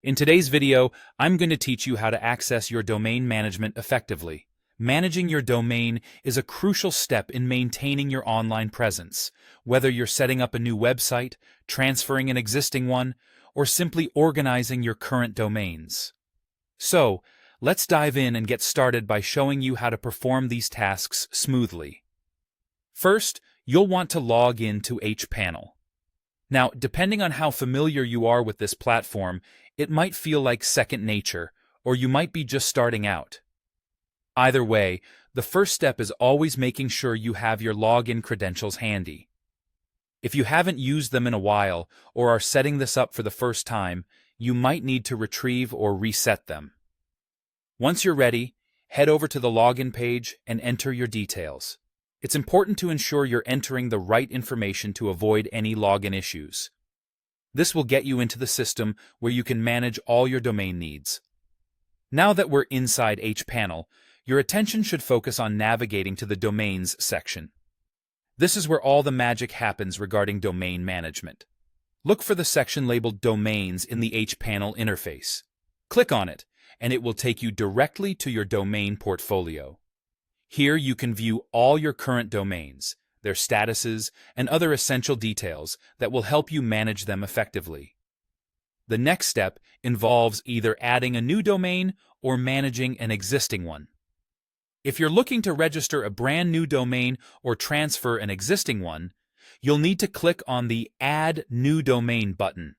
In today's video, I'm going to teach you how to access your domain management effectively. Managing your domain is a crucial step in maintaining your online presence, whether you're setting up a new website, transferring an existing one, or simply organizing your current domains. So, let's dive in and get started by showing you how to perform these tasks smoothly. First, you'll want to log in to hPanel. Now, depending on how familiar you are with this platform, it might feel like second nature, or you might be just starting out. Either way, the first step is always making sure you have your login credentials handy. If you haven't used them in a while, or are setting this up for the first time, you might need to retrieve or reset them. Once you're ready, head over to the login page and enter your details. It's important to ensure you're entering the right information to avoid any login issues. This will get you into the system where you can manage all your domain needs. Now that we're inside hPanel, your attention should focus on navigating to the Domains section. This is where all the magic happens regarding domain management. Look for the section labeled Domains in the hPanel interface. Click on it, and it will take you directly to your domain portfolio. Here you can view all your current domains, their statuses, and other essential details that will help you manage them effectively. The next step involves either adding a new domain or managing an existing one. If you're looking to register a brand new domain or transfer an existing one, you'll need to click on the Add New Domain button.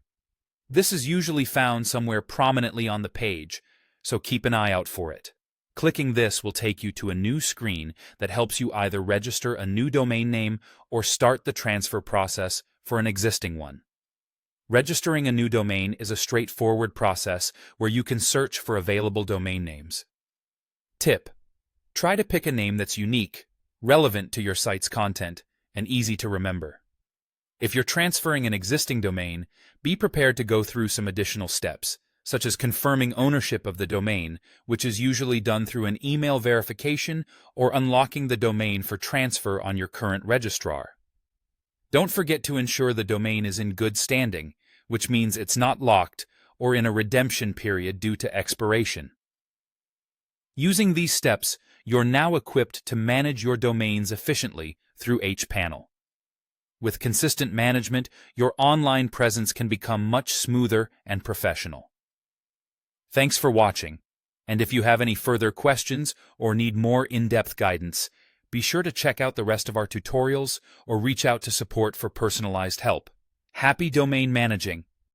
This is usually found somewhere prominently on the page, so keep an eye out for it. Clicking this will take you to a new screen that helps you either register a new domain name or start the transfer process for an existing one. Registering a new domain is a straightforward process where you can search for available domain names. Tip: try to pick a name that's unique, relevant to your site's content, and easy to remember. If you're transferring an existing domain, be prepared to go through some additional steps, such as confirming ownership of the domain, which is usually done through an email verification or unlocking the domain for transfer on your current registrar. Don't forget to ensure the domain is in good standing, which means it's not locked or in a redemption period due to expiration. Using these steps, you're now equipped to manage your domains efficiently through hPanel. With consistent management, your online presence can become much smoother and professional. Thanks for watching, and if you have any further questions or need more in-depth guidance, be sure to check out the rest of our tutorials or reach out to support for personalized help. Happy domain managing!